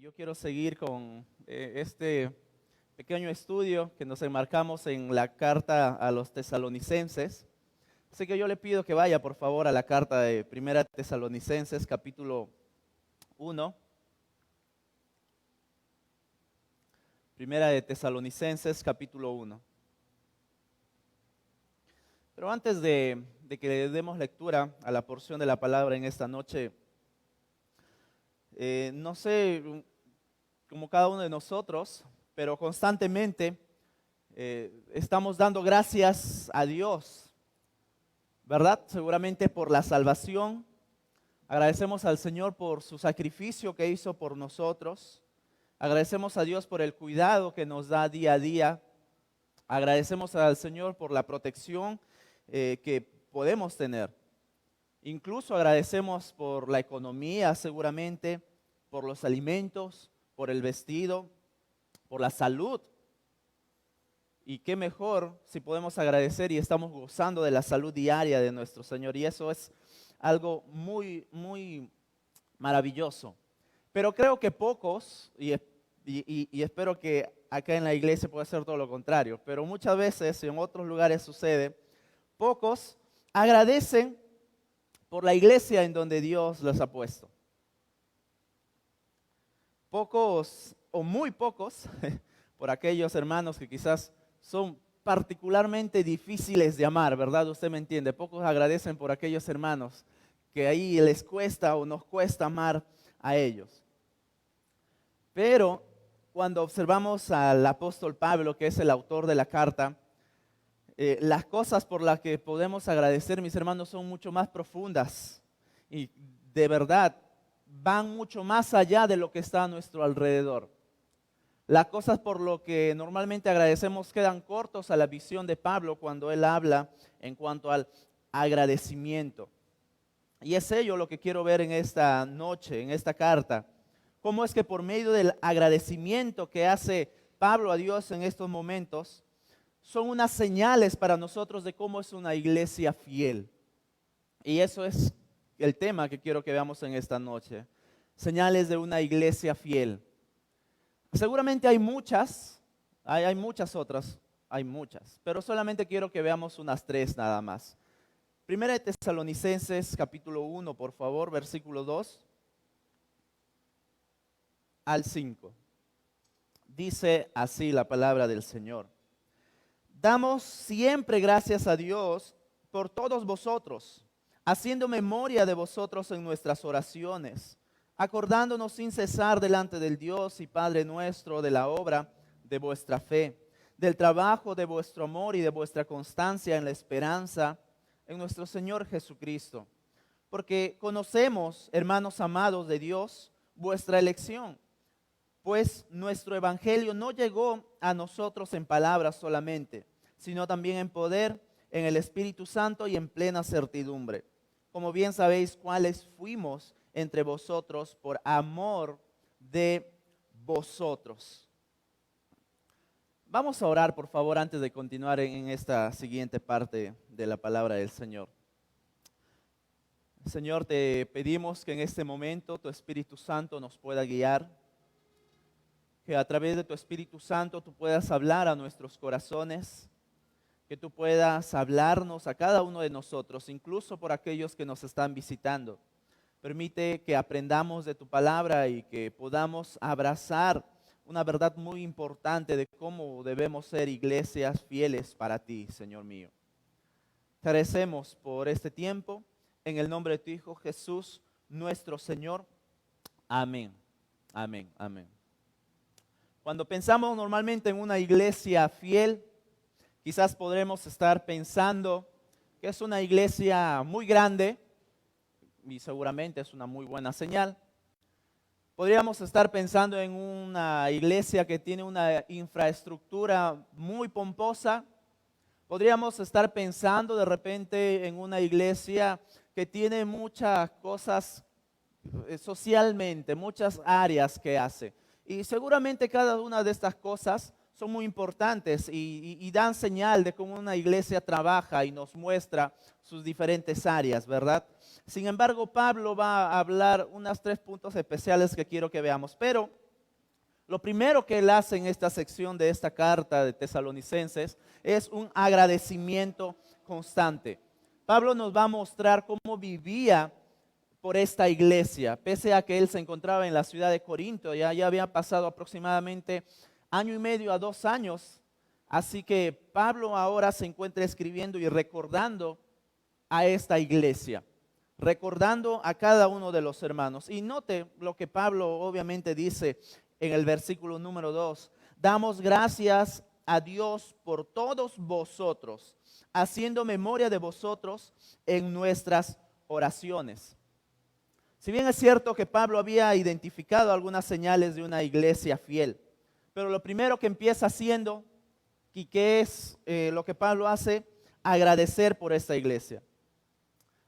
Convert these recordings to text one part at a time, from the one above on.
Yo quiero seguir con este pequeño estudio que nos enmarcamos en la carta a los tesalonicenses. Así que yo le pido que vaya por favor a la carta de Primera Tesalonicenses, capítulo 1. Primera de Tesalonicenses, capítulo 1. Pero antes de que le demos lectura a la porción de la palabra en esta noche, no sé, como cada uno de nosotros, pero constantemente estamos dando gracias a Dios, ¿verdad? Seguramente por la salvación. Agradecemos al Señor por su sacrificio que hizo por nosotros. Agradecemos a Dios por el cuidado que nos da día a día. Agradecemos al Señor por la protección que podemos tener. Incluso agradecemos por la economía, seguramente, por los alimentos, por el vestido, por la salud. Y qué mejor si podemos agradecer y estamos gozando de la salud diaria de nuestro Señor. Y eso es algo muy, muy maravilloso. Pero creo que pocos, y espero que acá en la iglesia pueda ser todo lo contrario, pero muchas veces y en otros lugares sucede, pocos agradecen por la iglesia en donde Dios los ha puesto. Pocos o muy pocos por aquellos hermanos que quizás son particularmente difíciles de amar, ¿verdad? Usted me entiende. Pocos agradecen por aquellos hermanos que ahí les cuesta o nos cuesta amar a ellos. Pero cuando observamos al apóstol Pablo, que es el autor de la carta, las cosas por las que podemos agradecer, mis hermanos, son mucho más profundas y de verdad van mucho más allá de lo que está a nuestro alrededor. Las cosas por lo que normalmente agradecemos quedan cortos a la visión de Pablo cuando él habla en cuanto al agradecimiento. Y es ello lo que quiero ver en esta noche, en esta carta. Cómo es que por medio del agradecimiento que hace Pablo a Dios en estos momentos, son unas señales para nosotros de cómo es una iglesia fiel. Y eso es el tema que quiero que veamos en esta noche. Señales de una iglesia fiel. Seguramente hay muchas otras, hay muchas, pero solamente quiero que veamos unas tres nada más. Primera de Tesalonicenses, capítulo 1, por favor, versículo 2 al 5. Dice así la palabra del Señor. Damos siempre gracias a Dios por todos vosotros, haciendo memoria de vosotros en nuestras oraciones, acordándonos sin cesar delante del Dios y Padre nuestro de la obra de vuestra fe, del trabajo de vuestro amor y de vuestra constancia en la esperanza en nuestro Señor Jesucristo. Porque conocemos, hermanos amados de Dios, vuestra elección, pues nuestro evangelio no llegó a nosotros en palabras solamente, sino también en poder, en el Espíritu Santo y en plena certidumbre. Como bien sabéis cuáles fuimos entre vosotros por amor de vosotros. Vamos a orar, por favor, antes de continuar en esta siguiente parte de la palabra del Señor. Señor, te pedimos que en este momento tu Espíritu Santo nos pueda guiar, que a través de tu Espíritu Santo tú puedas hablar a nuestros corazones, que tú puedas hablarnos a cada uno de nosotros, incluso por aquellos que nos están visitando. Permite que aprendamos de tu palabra y que podamos abrazar una verdad muy importante de cómo debemos ser iglesias fieles para ti, Señor mío. Te agradecemos por este tiempo, en el nombre de tu Hijo Jesús, nuestro Señor. Amén, amén, amén. Cuando pensamos normalmente en una iglesia fiel, quizás podremos estar pensando que es una iglesia muy grande y seguramente es una muy buena señal. Podríamos estar pensando en una iglesia que tiene una infraestructura muy pomposa. Podríamos estar pensando de repente en una iglesia que tiene muchas cosas socialmente, muchas áreas que hace. Y seguramente cada una de estas cosas son muy importantes y dan señal de cómo una iglesia trabaja y nos muestra sus diferentes áreas, ¿verdad? Sin embargo, Pablo va a hablar unos 3 puntos especiales que quiero que veamos. Pero lo primero que él hace en esta sección de esta carta de Tesalonicenses es un agradecimiento constante. Pablo nos va a mostrar cómo vivía por esta iglesia, pese a que él se encontraba en la ciudad de Corinto, ya había pasado aproximadamente 1.5 a 2 años, así que Pablo ahora se encuentra escribiendo y recordando a esta iglesia, recordando a cada uno de los hermanos. Y note lo que Pablo obviamente dice en el versículo número 2, damos gracias a Dios por todos vosotros, haciendo memoria de vosotros en nuestras oraciones. Si bien es cierto que Pablo había identificado algunas señales de una iglesia fiel, pero lo primero que empieza haciendo, y que es lo que Pablo hace, agradecer por esta iglesia.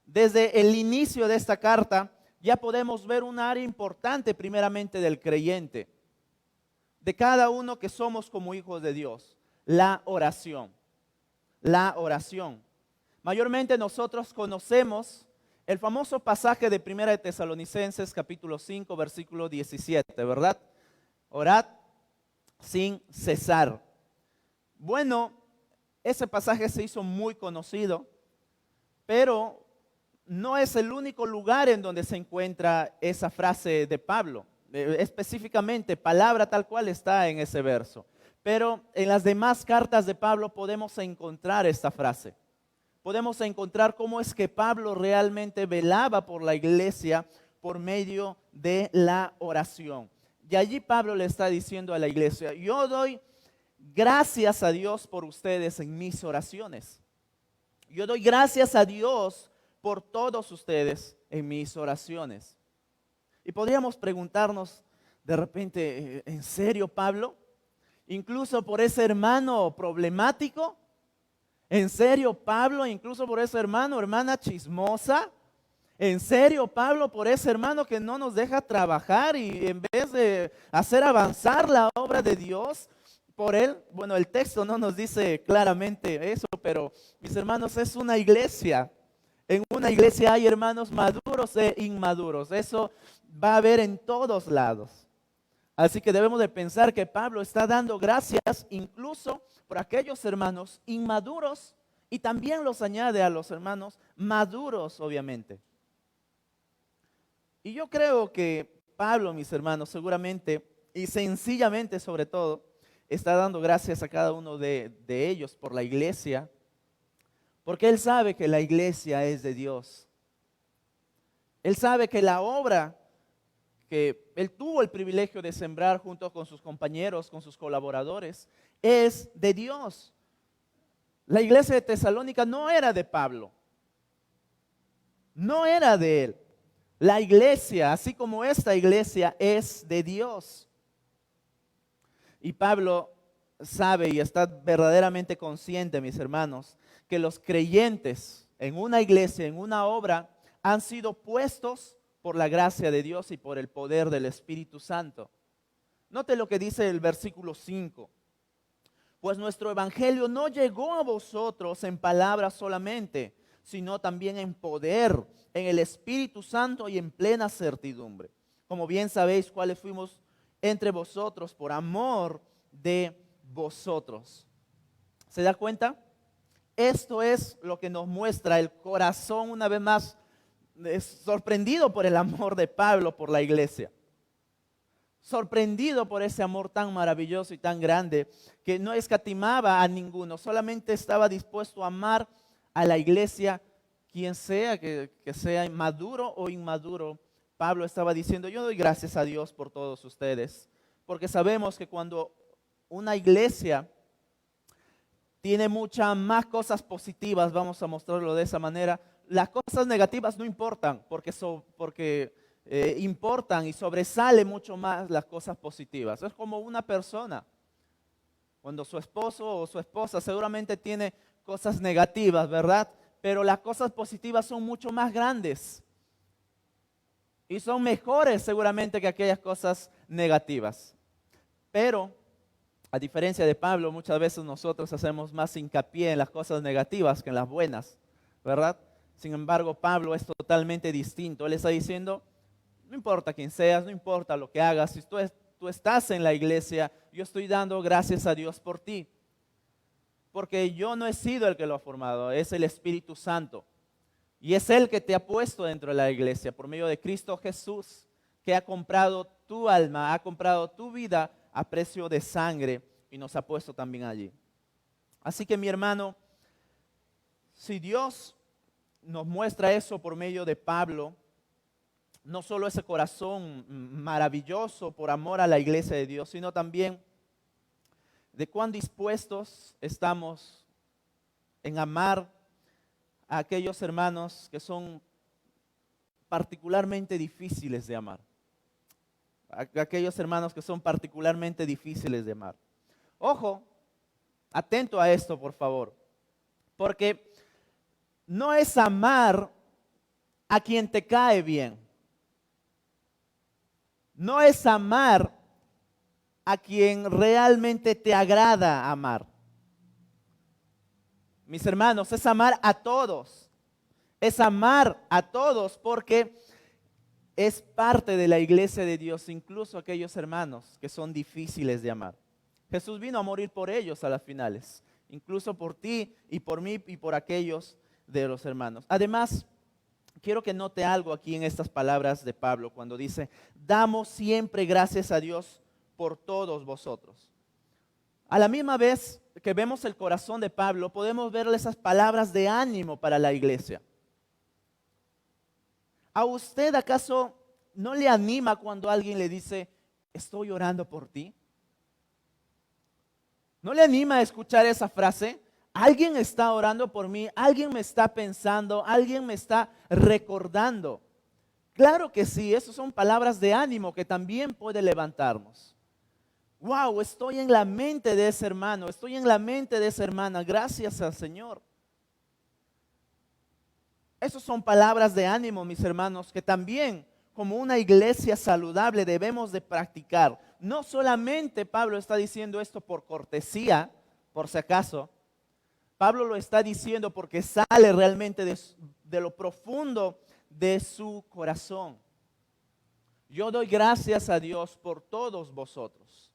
Desde el inicio de esta carta ya podemos ver un área importante primeramente del creyente, de cada uno que somos como hijos de Dios, la oración. La oración. Mayormente nosotros conocemos el famoso pasaje de 1 de Tesalonicenses capítulo 5 versículo 17, ¿verdad? Orad sin cesar. Bueno, ese pasaje se hizo muy conocido, pero no es el único lugar en donde se encuentra esa frase de Pablo. Específicamente, palabra tal cual está en ese verso. Pero en las demás cartas de Pablo podemos encontrar esta frase. Podemos encontrar cómo es que Pablo realmente velaba por la iglesia por medio de la oración. Y allí Pablo le está diciendo a la iglesia, yo doy gracias a Dios por ustedes en mis oraciones. Yo doy gracias a Dios por todos ustedes en mis oraciones. Y podríamos preguntarnos de repente, ¿en serio, Pablo? Incluso por ese hermano problemático. ¿En serio, Pablo? Incluso por ese hermano, hermana chismosa. ¿En serio, Pablo? Por ese hermano que no nos deja trabajar y en vez de hacer avanzar la obra de Dios, por él, bueno, el texto no nos dice claramente eso, pero mis hermanos, es una iglesia. En una iglesia hay hermanos maduros e inmaduros. Eso va a haber en todos lados. Así que debemos de pensar que Pablo está dando gracias incluso por aquellos hermanos inmaduros y también los añade a los hermanos maduros, obviamente. Y yo creo que Pablo, mis hermanos, seguramente y sencillamente sobre todo, está dando gracias a cada uno de ellos por la iglesia, porque él sabe que la iglesia es de Dios. Él sabe que la obra que él tuvo el privilegio de sembrar junto con sus compañeros, con sus colaboradores, es de Dios. La iglesia de Tesalónica no era de Pablo, no era de él. La iglesia, así como esta iglesia, es de Dios. Y Pablo sabe y está verdaderamente consciente, mis hermanos, que los creyentes en una iglesia, en una obra, han sido puestos por la gracia de Dios y por el poder del Espíritu Santo. Note lo que dice el versículo 5. Pues nuestro evangelio no llegó a vosotros en palabras solamente, sino también en poder, en el Espíritu Santo y en plena certidumbre. Como bien sabéis cuáles fuimos entre vosotros por amor de vosotros. ¿Se da cuenta? Esto es lo que nos muestra el corazón, una vez más, sorprendido por el amor de Pablo por la iglesia. Sorprendido por ese amor tan maravilloso y tan grande que no escatimaba a ninguno, solamente estaba dispuesto a amar a la iglesia, quien sea, que sea maduro o inmaduro. Pablo estaba diciendo, yo doy gracias a Dios por todos ustedes, porque sabemos que cuando una iglesia tiene muchas más cosas positivas, vamos a mostrarlo de esa manera, las cosas negativas no importan, porque importan y sobresale mucho más las cosas positivas. Es como una persona, cuando su esposo o su esposa seguramente tiene cosas negativas, ¿verdad? Pero las cosas positivas son mucho más grandes y son mejores seguramente que aquellas cosas negativas. Pero a diferencia de Pablo, muchas veces nosotros hacemos más hincapié en las cosas negativas que en las buenas, ¿verdad? Sin embargo, Pablo es totalmente distinto. Él está diciendo, no importa quién seas, no importa lo que hagas, si tú tú estás en la iglesia, yo estoy dando gracias a Dios por ti. Porque yo no he sido el que lo ha formado, es el Espíritu Santo. Y es Él que te ha puesto dentro de la iglesia por medio de Cristo Jesús, que ha comprado tu alma, ha comprado tu vida a precio de sangre y nos ha puesto también allí. Así que mi hermano, si Dios nos muestra eso por medio de Pablo, no solo ese corazón maravilloso por amor a la iglesia de Dios, sino también de cuán dispuestos estamos en amar a aquellos hermanos que son particularmente difíciles de amar. A aquellos hermanos que son particularmente difíciles de amar. Ojo, atento a esto, por favor, porque no es amar a quien te cae bien. No es amar a quien realmente te agrada amar. Mis hermanos, es amar a todos. Es amar a todos porque es parte de la iglesia de Dios, incluso aquellos hermanos que son difíciles de amar. Jesús vino a morir por ellos a las finales, incluso por ti y por mí y por aquellos de los hermanos. Además, quiero que note algo aquí en estas palabras de Pablo cuando dice, damos siempre gracias a Dios por todos vosotros. A la misma vez que vemos el corazón de Pablo, podemos verle esas palabras de ánimo para la iglesia. ¿A usted acaso no le anima cuando alguien le dice, estoy orando por ti? ¿No le anima a escuchar esa frase? Alguien está orando por mí, alguien me está pensando, alguien me está recordando. Claro que sí, esas son palabras de ánimo que también puede levantarnos. Wow, estoy en la mente de ese hermano, estoy en la mente de esa hermana, gracias al Señor. Esas son palabras de ánimo, mis hermanos, que también como una iglesia saludable debemos de practicar. No solamente Pablo está diciendo esto por cortesía, por si acaso. Pablo lo está diciendo porque sale realmente de lo profundo de su corazón. Yo doy gracias a Dios por todos vosotros.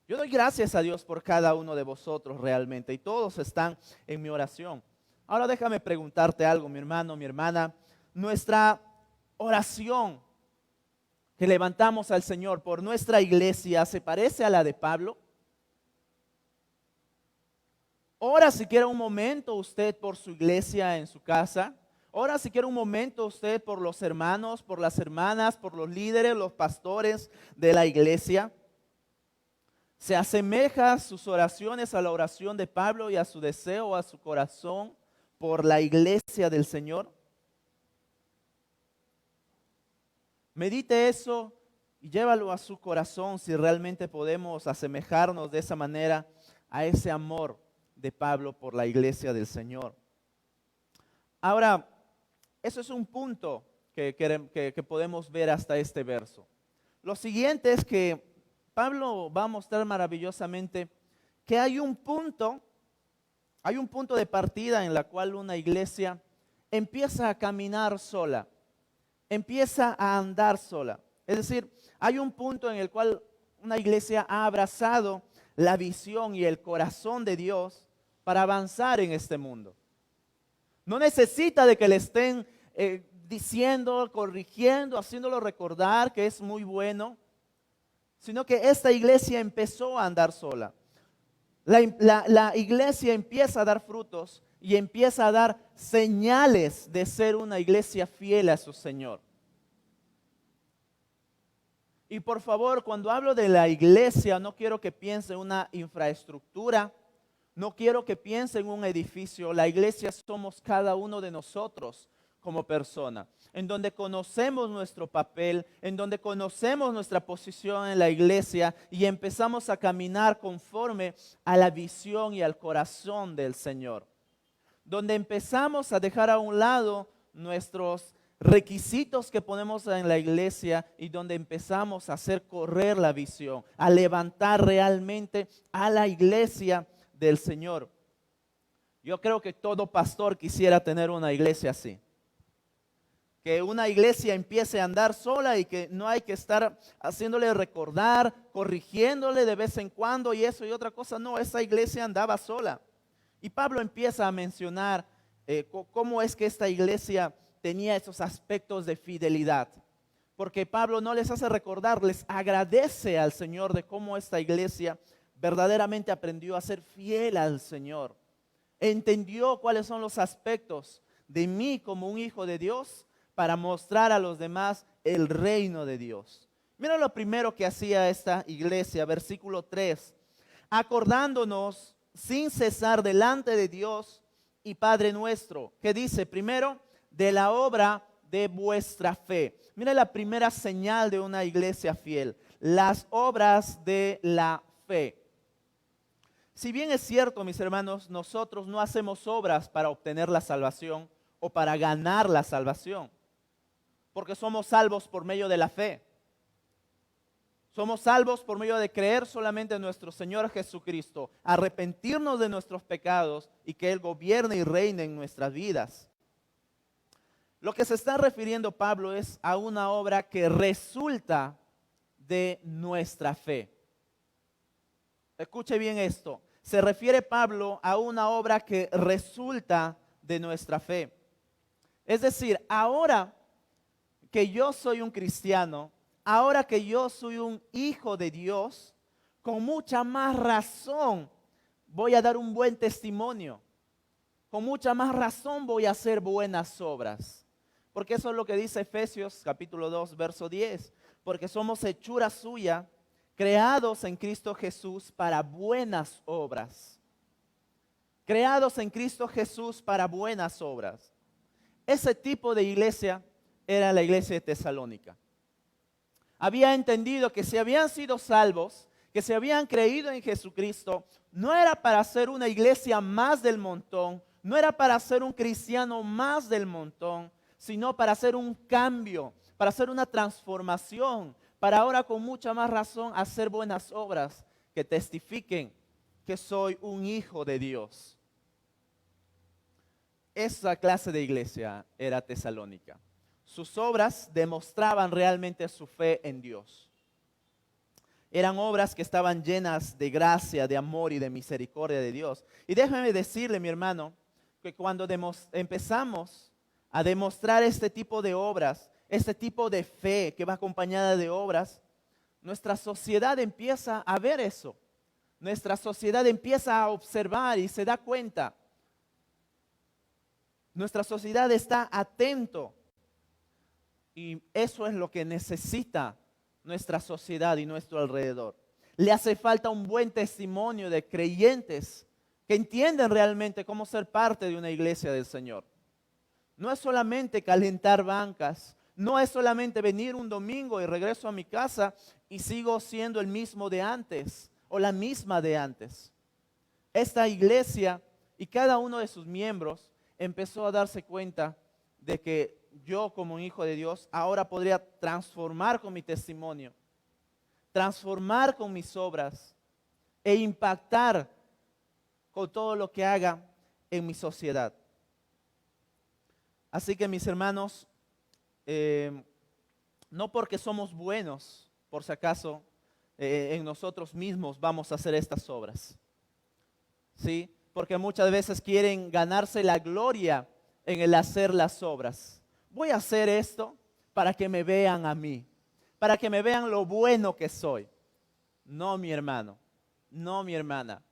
Yo doy gracias a Dios por cada uno de vosotros realmente y todos están en mi oración. Ahora déjame preguntarte algo, mi hermano, mi hermana. Nuestra oración que levantamos al Señor por nuestra iglesia, ¿se parece a la de Pablo? Ora siquiera un momento usted por su iglesia en su casa. Ora siquiera un momento usted por los hermanos, por las hermanas, por los líderes, los pastores de la iglesia. ¿Se asemeja sus oraciones a la oración de Pablo y a su deseo, a su corazón por la iglesia del Señor? Medite eso y llévalo a su corazón si realmente podemos asemejarnos de esa manera a ese amor de Pablo por la iglesia del Señor. Ahora, eso es un punto que podemos ver hasta este verso. Lo siguiente es que Pablo va a mostrar maravillosamente que hay un punto de partida en la cual una iglesia empieza a caminar sola, empieza a andar sola. Es decir, hay un punto en el cual una iglesia ha abrazado la visión y el corazón de Dios para avanzar en este mundo. No necesita de que le estén diciendo, corrigiendo, haciéndolo recordar que es muy bueno, sino que esta iglesia empezó a andar sola. La iglesia empieza a dar frutos y empieza a dar señales de ser una iglesia fiel a su Señor. Y por favor, cuando hablo de la iglesia, no quiero que piense en una infraestructura, no quiero que piense en un edificio. La iglesia somos cada uno de nosotros como persona, en donde conocemos nuestro papel, en donde conocemos nuestra posición en la iglesia y empezamos a caminar conforme a la visión y al corazón del Señor. Donde empezamos a dejar a un lado nuestros requisitos que ponemos en la iglesia y donde empezamos a hacer correr la visión, a levantar realmente a la iglesia del Señor. Yo creo que todo pastor quisiera tener una iglesia así. que una iglesia empiece a andar sola y que no hay que estar haciéndole recordar, corrigiéndole de vez en cuando y eso y otra cosa. No, esa iglesia andaba sola. Y Pablo empieza a mencionar cómo es que esta iglesia tenía esos aspectos de fidelidad. Porque Pablo no les hace recordar, les agradece al Señor de cómo esta iglesia verdaderamente aprendió a ser fiel al Señor. Entendió cuáles son los aspectos de mí como un hijo de Dios para mostrar a los demás el reino de Dios. Mira lo primero que hacía esta iglesia, versículo 3. Acordándonos sin cesar delante de Dios y Padre nuestro. ¿Qué dice? Primero, de la obra de vuestra fe. Mira la primera señal de una iglesia fiel. Las obras de la fe. Si bien es cierto, mis hermanos, nosotros no hacemos obras para obtener la salvación o para ganar la salvación, porque somos salvos por medio de la fe. Somos salvos por medio de creer solamente en nuestro Señor Jesucristo, arrepentirnos de nuestros pecados y que Él gobierne y reine en nuestras vidas. Lo que se está refiriendo Pablo es a una obra que resulta de nuestra fe. Escuche bien esto. Se refiere Pablo a una obra que resulta de nuestra fe. Es decir, ahora que yo soy un cristiano, ahora que yo soy un hijo de Dios, con mucha más razón voy a dar un buen testimonio. Con mucha más razón voy a hacer buenas obras. Porque eso es lo que dice Efesios capítulo 2, verso 10. Porque somos hechura suya, creados en Cristo Jesús para buenas obras. Creados en Cristo Jesús para buenas obras. Ese tipo de iglesia era la iglesia de Tesalónica. Había entendido que si habían sido salvos, que si habían creído en Jesucristo, no era para ser una iglesia más del montón, no era para ser un cristiano más del montón, sino para hacer un cambio, para hacer una transformación, para ahora con mucha más razón hacer buenas obras que testifiquen que soy un hijo de Dios. Esa clase de iglesia era Tesalónica. Sus obras demostraban realmente su fe en Dios. Eran obras que estaban llenas de gracia, de amor y de misericordia de Dios. Y déjame decirle, mi hermano, que cuando empezamos a demostrar este tipo de obras, este tipo de fe que va acompañada de obras, nuestra sociedad empieza a ver eso. Nuestra sociedad empieza a observar y se da cuenta. Nuestra sociedad está atento. Y eso es lo que necesita nuestra sociedad y nuestro alrededor. Le hace falta un buen testimonio de creyentes que entienden realmente cómo ser parte de una iglesia del Señor. No es solamente calentar bancas, no es solamente venir un domingo y regreso a mi casa y sigo siendo el mismo de antes o la misma de antes. Esta iglesia y cada uno de sus miembros empezó a darse cuenta de que yo como un hijo de Dios ahora podría transformar con mi testimonio, transformar con mis obras e impactar con todo lo que haga en mi sociedad. Así que mis hermanos, no porque somos buenos, por si acaso, en nosotros mismos vamos a hacer estas obras. ¿Sí? Porque muchas veces quieren ganarse la gloria en el hacer las obras. Voy a hacer esto para que me vean a mí, para que me vean lo bueno que soy. No, mi hermano, no, mi hermana.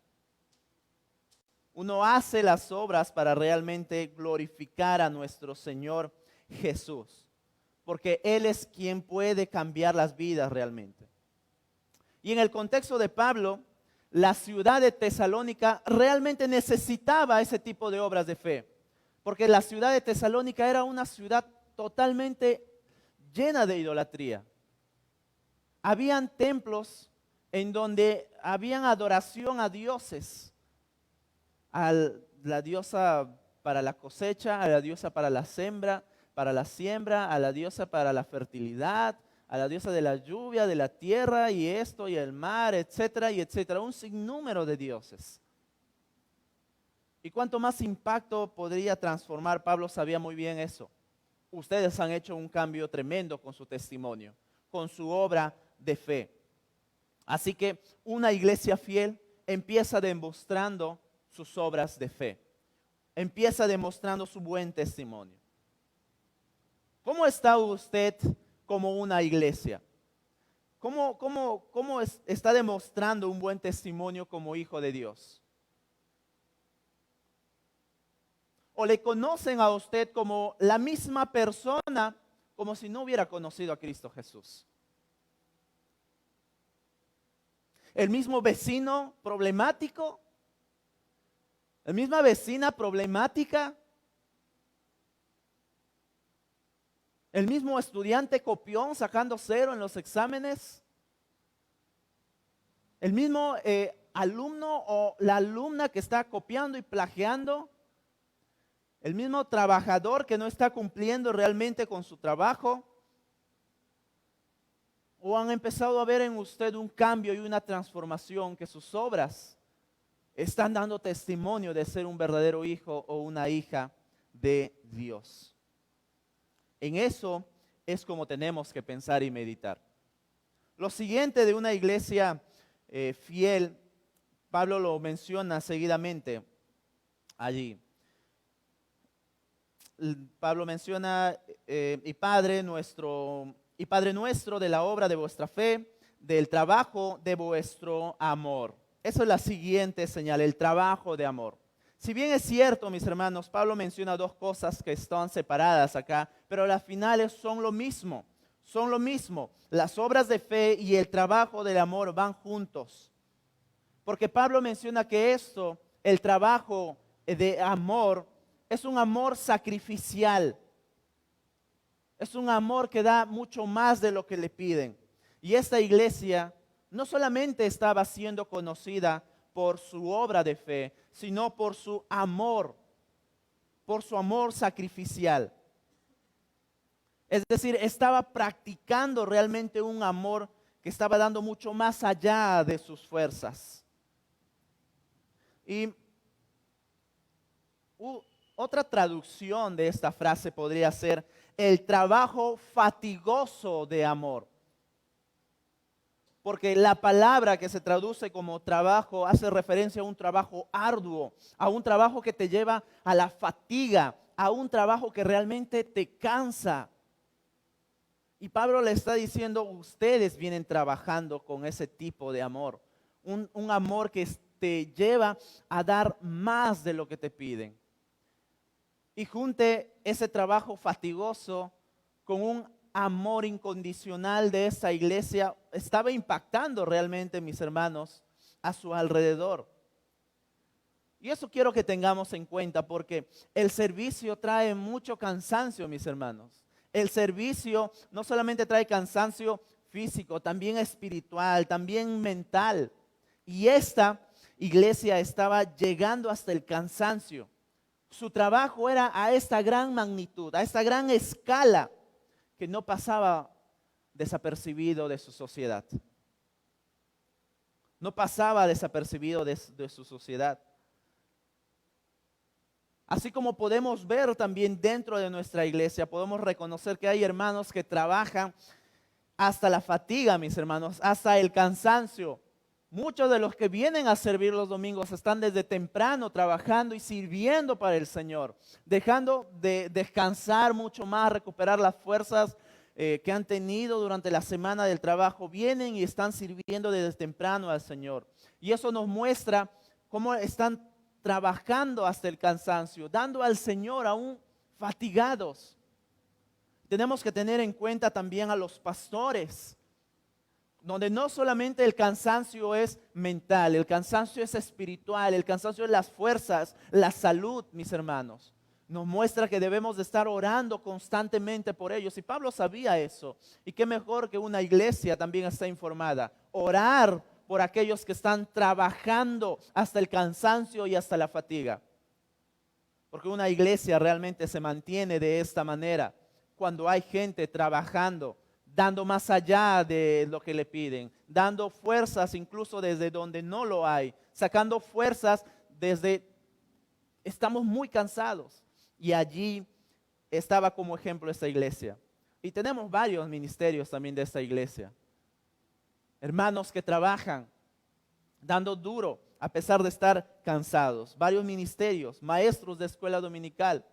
Uno hace las obras para realmente glorificar a nuestro Señor Jesús, porque Él es quien puede cambiar las vidas realmente. Y en el contexto de Pablo, la ciudad de Tesalónica realmente necesitaba ese tipo de obras de fe, porque la ciudad de Tesalónica era una ciudad totalmente llena de idolatría. Habían templos en donde habían adoración a dioses, a la diosa para la cosecha, a la diosa para la siembra, a la diosa para la fertilidad, a la diosa de la lluvia, de la tierra y esto y el mar, etcétera y etcétera. Un sinnúmero de dioses. ¿Y cuánto más impacto podría transformar? Pablo sabía muy bien eso. ustedes han hecho un cambio tremendo con su testimonio, con su obra de fe. Así que una iglesia fiel empieza demostrando sus obras de fe. Empieza demostrando su buen testimonio. ¿Cómo está usted como una iglesia? ¿Cómo está demostrando un buen testimonio como hijo de Dios? ¿O le conocen a usted como la misma persona, como si no hubiera conocido a Cristo Jesús? ¿El mismo vecino problemático? ¿La misma vecina problemática? ¿El mismo estudiante copión sacando 0 en los exámenes? ¿El mismo alumno o la alumna que está copiando y plagiando? ¿El mismo trabajador que no está cumpliendo realmente con su trabajo? ¿O han empezado a ver en usted un cambio y una transformación, que sus obras están dando testimonio de ser un verdadero hijo o una hija de Dios? En eso es como tenemos que pensar y meditar. Lo siguiente de una iglesia fiel, Pablo lo menciona seguidamente allí. Pablo menciona y Padre nuestro de la obra de vuestra fe, del trabajo de vuestro amor. Esa es la siguiente señal, el trabajo de amor. Si bien es cierto, mis hermanos, Pablo menciona 2 cosas que están separadas acá, pero las finales son lo mismo. Son lo mismo. Las obras de fe y el trabajo del amor van juntos. Porque Pablo menciona que esto, el trabajo de amor, es un amor sacrificial. Es un amor que da mucho más de lo que le piden. Y esta iglesia no solamente estaba siendo conocida por su obra de fe, sino por su amor sacrificial. Es decir, estaba practicando realmente un amor que estaba dando mucho más allá de sus fuerzas. Y otra traducción de esta frase podría ser el trabajo fatigoso de amor. Porque la palabra que se traduce como trabajo hace referencia a un trabajo arduo, a un trabajo que te lleva a la fatiga, a un trabajo que realmente te cansa. Y Pablo le está diciendo, ustedes vienen trabajando con ese tipo de amor, un amor que te lleva a dar más de lo que te piden. Y junte ese trabajo fatigoso con un amor incondicional de esa iglesia, estaba impactando realmente, mis hermanos, a su alrededor. Y eso quiero que tengamos en cuenta, porque el servicio trae mucho cansancio, mis hermanos. El servicio no solamente trae cansancio físico, también espiritual, también mental. Y esta iglesia estaba llegando hasta el cansancio. Su trabajo era a esta gran magnitud, a esta gran escala, que no pasaba desapercibido de su sociedad. No pasaba desapercibido de su sociedad. Así como podemos ver también dentro de nuestra iglesia, podemos reconocer que hay hermanos que trabajan hasta la fatiga, mis hermanos, hasta el cansancio. Muchos de los que vienen a servir los domingos están desde temprano trabajando y sirviendo para el Señor, dejando de descansar mucho más, recuperar las fuerzas que han tenido durante la semana del trabajo. Vienen y están sirviendo desde temprano al Señor. Y eso nos muestra cómo están trabajando hasta el cansancio, dando al Señor aún fatigados. Tenemos que tener en cuenta también a los pastores, donde no solamente el cansancio es mental, el cansancio es espiritual, el cansancio es las fuerzas, la salud, mis hermanos. Nos muestra que debemos de estar orando constantemente por ellos. Y Pablo sabía eso. Y qué mejor que una iglesia también está informada. Orar por aquellos que están trabajando hasta el cansancio y hasta la fatiga. Porque una iglesia realmente se mantiene de esta manera cuando hay gente trabajando, dando más allá de lo que le piden, dando fuerzas incluso desde donde no lo hay, sacando fuerzas desde estamos muy cansados y allí estaba como ejemplo esta iglesia. Y tenemos varios ministerios también de esta iglesia. Hermanos que trabajan dando duro a pesar de estar cansados. Varios ministerios, maestros de escuela dominical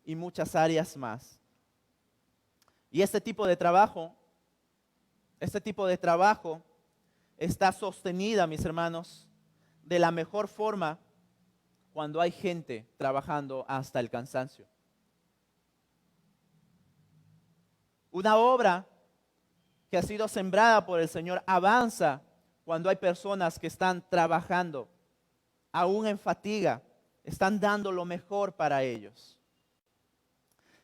y muchas áreas más. Y este tipo de trabajo está sostenida, mis hermanos, de la mejor forma cuando hay gente trabajando hasta el cansancio. Una obra que ha sido sembrada por el Señor avanza cuando hay personas que están trabajando, aún en fatiga, están dando lo mejor para ellos.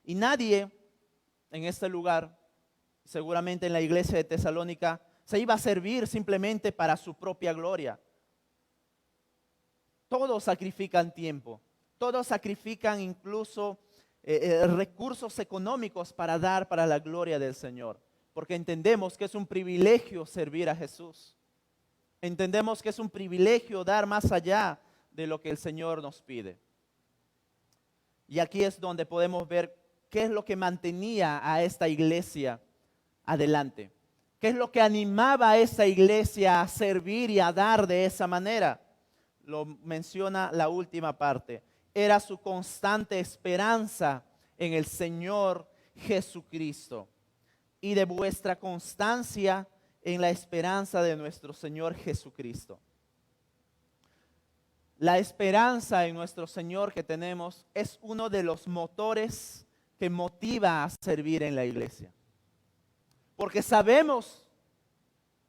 Y nadie en este lugar, seguramente en la iglesia de Tesalónica, se iba a servir simplemente para su propia gloria. Todos sacrifican tiempo, todos sacrifican incluso recursos económicos para dar para la gloria del Señor, porque entendemos que es un privilegio servir a Jesús. Entendemos que es un privilegio dar más allá de lo que el Señor nos pide. Y aquí es donde podemos ver qué es lo que mantenía a esta iglesia adelante. ¿Qué es lo que animaba a esta iglesia a servir y a dar de esa manera? Lo menciona la última parte. Era su constante esperanza en el Señor Jesucristo y de vuestra constancia en la esperanza de nuestro Señor Jesucristo. La esperanza en nuestro Señor que tenemos es uno de los motores que motiva a servir en la iglesia. Porque sabemos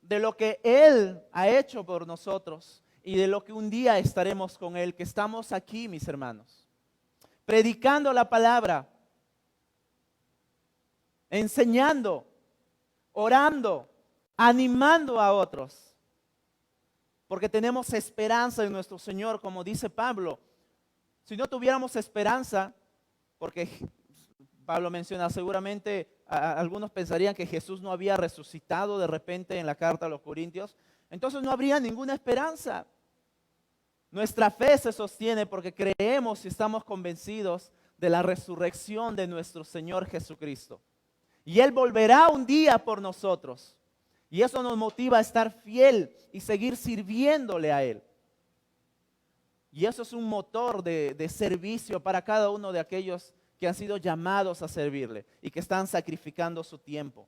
de lo que Él ha hecho por nosotros y de lo que un día estaremos con Él, que estamos aquí, mis hermanos, predicando la palabra, enseñando, orando, animando a otros, porque tenemos esperanza en nuestro Señor, como dice Pablo. Si no tuviéramos esperanza, porque Pablo menciona seguramente, algunos pensarían que Jesús no había resucitado de repente en la carta a los Corintios, entonces no habría ninguna esperanza. Nuestra fe se sostiene porque creemos y estamos convencidos de la resurrección de nuestro Señor Jesucristo. Y Él volverá un día por nosotros. Y eso nos motiva a estar fiel y seguir sirviéndole a Él. Y eso es un motor de servicio para cada uno de aquellos que han sido llamados a servirle y que están sacrificando su tiempo.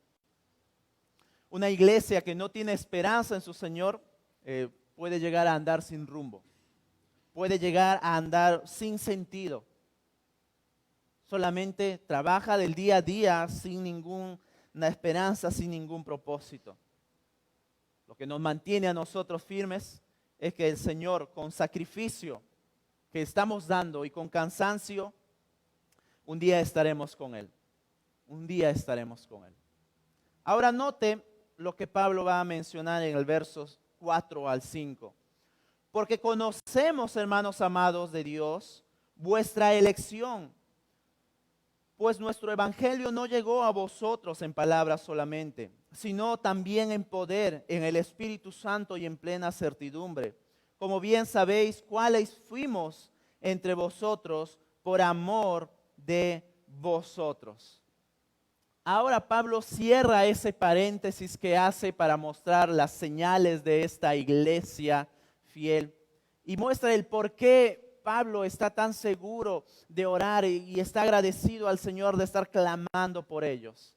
Una iglesia que no tiene esperanza en su Señor puede llegar a andar sin rumbo. Puede llegar a andar sin sentido. Solamente trabaja del día a día sin ninguna esperanza, sin ningún propósito. Lo que nos mantiene a nosotros firmes es que el Señor, con sacrificio que estamos dando y con cansancio, un día estaremos con Él. Un día estaremos con Él. Ahora note lo que Pablo va a mencionar en el versos 4 al 5. Porque conocemos, hermanos amados de Dios, vuestra elección. Pues nuestro evangelio no llegó a vosotros en palabras solamente, sino también en poder, en el Espíritu Santo y en plena certidumbre. Como bien sabéis, cuáles fuimos entre vosotros por amor de vosotros. Ahora Pablo cierra ese paréntesis que hace para mostrar las señales de esta iglesia fiel y muestra el por qué Pablo está tan seguro de orar y está agradecido al Señor de estar clamando por ellos.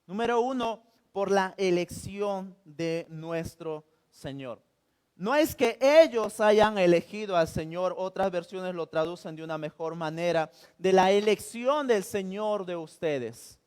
Número 1, por la elección de nuestro Señor. No es que ellos hayan elegido al Señor, otras versiones lo traducen de una mejor manera, de la elección del Señor de ustedes.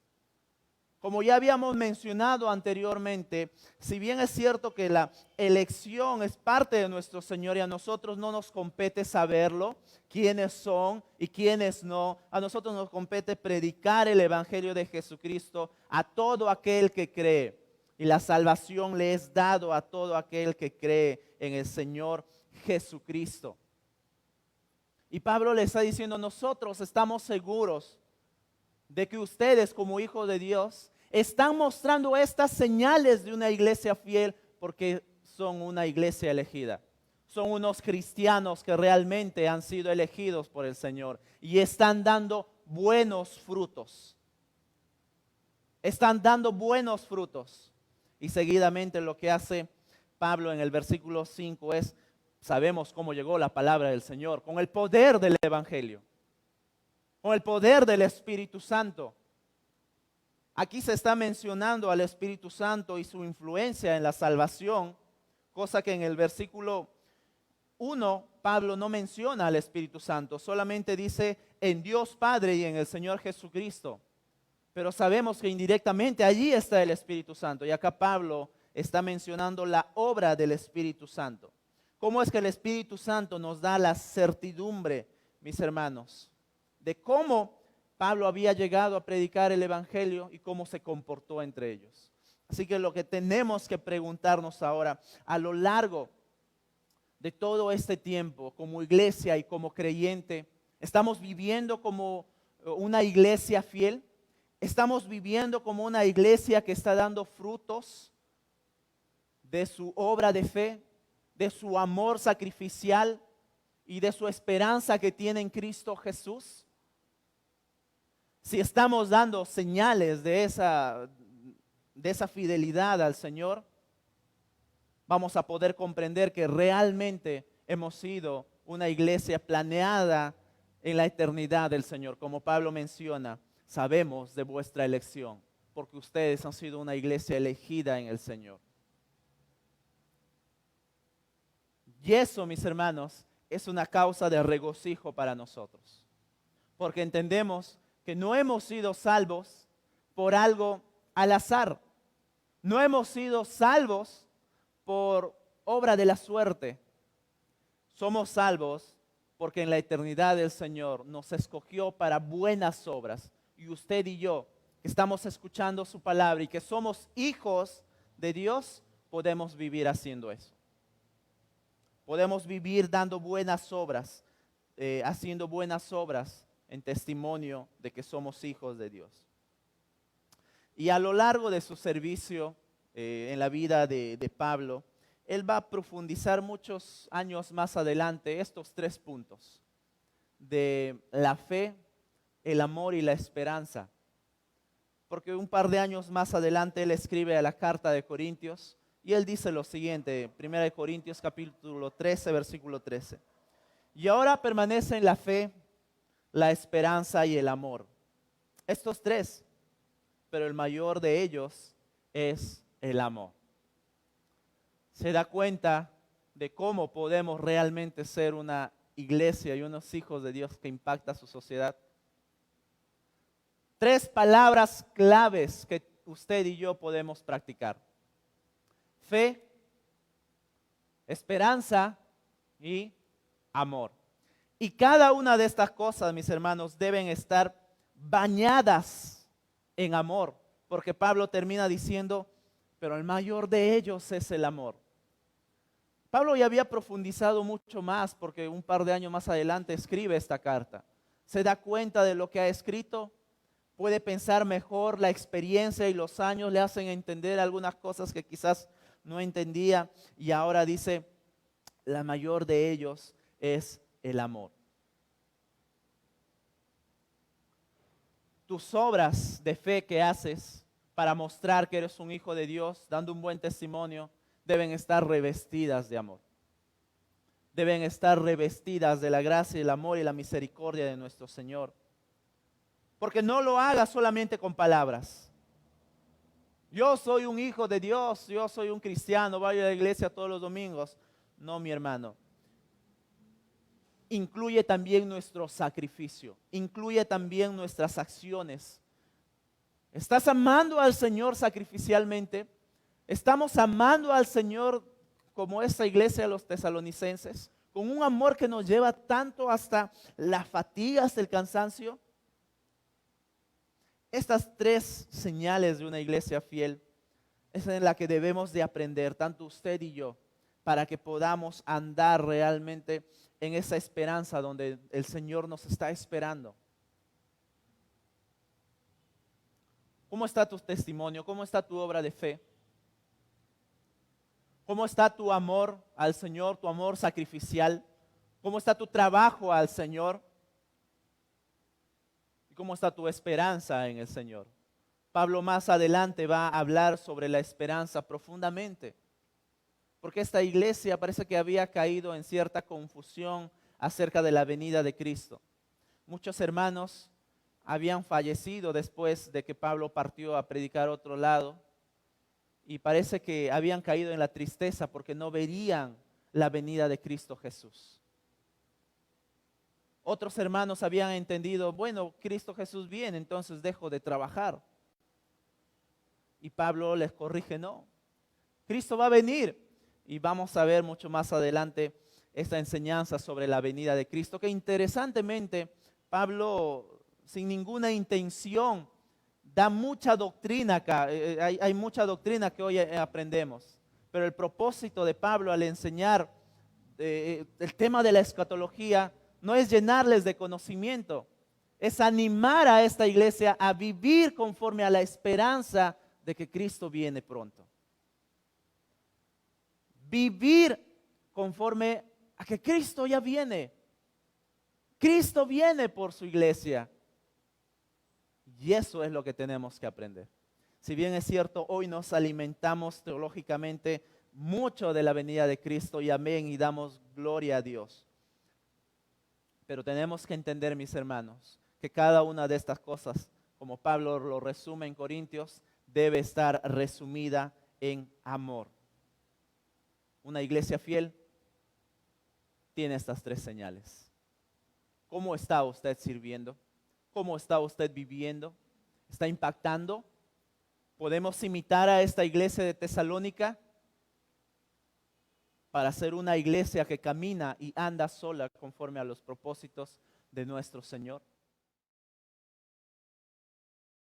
Como ya habíamos mencionado anteriormente, si bien es cierto que la elección es parte de nuestro Señor y a nosotros no nos compete saberlo, quiénes son y quiénes no, a nosotros nos compete predicar el Evangelio de Jesucristo a todo aquel que cree. Y la salvación le es dado a todo aquel que cree en el Señor Jesucristo. Y Pablo le está diciendo, nosotros estamos seguros de que ustedes como hijos de Dios están mostrando estas señales de una iglesia fiel porque son una iglesia elegida. Son unos cristianos que realmente han sido elegidos por el Señor y están dando buenos frutos. Están dando buenos frutos. Y seguidamente lo que hace Pablo en el versículo 5 es, sabemos cómo llegó la palabra del Señor, con el poder del Evangelio, con el poder del Espíritu Santo. Aquí se está mencionando al Espíritu Santo y su influencia en la salvación, cosa que en el versículo 1 Pablo no menciona al Espíritu Santo, solamente dice en Dios Padre y en el Señor Jesucristo. Pero sabemos que indirectamente allí está el Espíritu Santo. Y acá Pablo está mencionando la obra del Espíritu Santo. ¿Cómo es que el Espíritu Santo nos da la certidumbre, mis hermanos, de cómo Pablo había llegado a predicar el Evangelio y cómo se comportó entre ellos? Así que lo que tenemos que preguntarnos ahora, a lo largo de todo este tiempo, como iglesia y como creyente, ¿estamos viviendo como una iglesia fiel? ¿Estamos viviendo como una iglesia que está dando frutos de su obra de fe, de su amor sacrificial y de su esperanza que tiene en Cristo Jesús? Si estamos dando señales de esa fidelidad al Señor, vamos a poder comprender que realmente hemos sido una iglesia planeada en la eternidad del Señor. Como Pablo menciona, sabemos de vuestra elección, porque ustedes han sido una iglesia elegida en el Señor. Y eso, mis hermanos, es una causa de regocijo para nosotros, porque entendemos que no hemos sido salvos por algo al azar. No hemos sido salvos por obra de la suerte. Somos salvos porque en la eternidad el Señor nos escogió para buenas obras. Y usted y yo, que estamos escuchando su palabra y que somos hijos de Dios, podemos vivir haciendo eso. Podemos vivir dando buenas obras, haciendo buenas obras en testimonio de que somos hijos de Dios. Y a lo largo de su servicio en la vida de Pablo, él va a profundizar muchos años más adelante estos 3 puntos de la fe, el amor y la esperanza. Porque un par de años más adelante él escribe a la carta de Corintios y él dice lo siguiente, 1 Corintios capítulo 13, versículo 13. Y ahora permanecen la fe, la esperanza y el amor. Estos 3, pero el mayor de ellos es el amor. Se da cuenta de cómo podemos realmente ser una iglesia y unos hijos de Dios que impacta a su sociedad. 3 palabras claves que usted y yo podemos practicar: fe, esperanza y amor. Y cada una de estas cosas, mis hermanos, deben estar bañadas en amor, porque Pablo termina diciendo, pero el mayor de ellos es el amor. Pablo ya había profundizado mucho más porque un par de años más adelante escribe esta carta. Se da cuenta de lo que ha escrito, puede pensar mejor, la experiencia y los años le hacen entender algunas cosas que quizás no entendía y ahora dice, la mayor de ellos es el amor. Tus obras de fe que haces para mostrar que eres un hijo de Dios, dando un buen testimonio, deben estar revestidas de amor. Deben estar revestidas de la gracia, el amor y la misericordia de nuestro Señor. Porque no lo hagas solamente con palabras. Yo soy un hijo de Dios, yo soy un cristiano, voy a la iglesia todos los domingos. No, mi hermano. Incluye también nuestro sacrificio, incluye también nuestras acciones. ¿Estás amando al Señor sacrificialmente? ¿Estamos amando al Señor como esta iglesia de los tesalonicenses? Con un amor que nos lleva tanto hasta la fatiga, hasta el cansancio. Estas 3 señales de una iglesia fiel es en la que debemos de aprender, tanto usted y yo, para que podamos andar realmente en esa esperanza donde el Señor nos está esperando. ¿Cómo está tu testimonio? ¿Cómo está tu obra de fe? ¿Cómo está tu amor al Señor, tu amor sacrificial? ¿Cómo está tu trabajo al Señor? cómo está tu esperanza en el Señor? Pablo más adelante va a hablar sobre la esperanza profundamente, porque esta iglesia parece que había caído en cierta confusión acerca de la venida de Cristo. Muchos hermanos habían fallecido después de que Pablo partió a predicar a otro lado y parece que habían caído en la tristeza porque no verían la venida de Cristo Jesús. Otros hermanos habían entendido, bueno, Cristo Jesús viene, entonces dejo de trabajar. Y Pablo les corrige, no, Cristo va a venir. Y vamos a ver mucho más adelante esta enseñanza sobre la venida de Cristo, que interesantemente Pablo, sin ninguna intención, da mucha doctrina acá. Hay mucha doctrina que hoy aprendemos, pero el propósito de Pablo al enseñar el tema de la escatología no es llenarles de conocimiento, es animar a esta iglesia a vivir conforme a la esperanza de que Cristo viene pronto. Vivir conforme a que Cristo ya viene. Cristo viene por su iglesia. Y eso es lo que tenemos que aprender. Si bien es cierto, hoy nos alimentamos teológicamente mucho de la venida de Cristo y amén y damos gloria a Dios. Pero tenemos que entender, mis hermanos, que cada una de estas cosas, como Pablo lo resume en Corintios, debe estar resumida en amor. Una iglesia fiel tiene estas tres señales. ¿Cómo está usted sirviendo? ¿Cómo está usted viviendo? ¿Está impactando? ¿Podemos imitar a esta iglesia de Tesalónica para ser una iglesia que camina y anda sola conforme a los propósitos de nuestro Señor?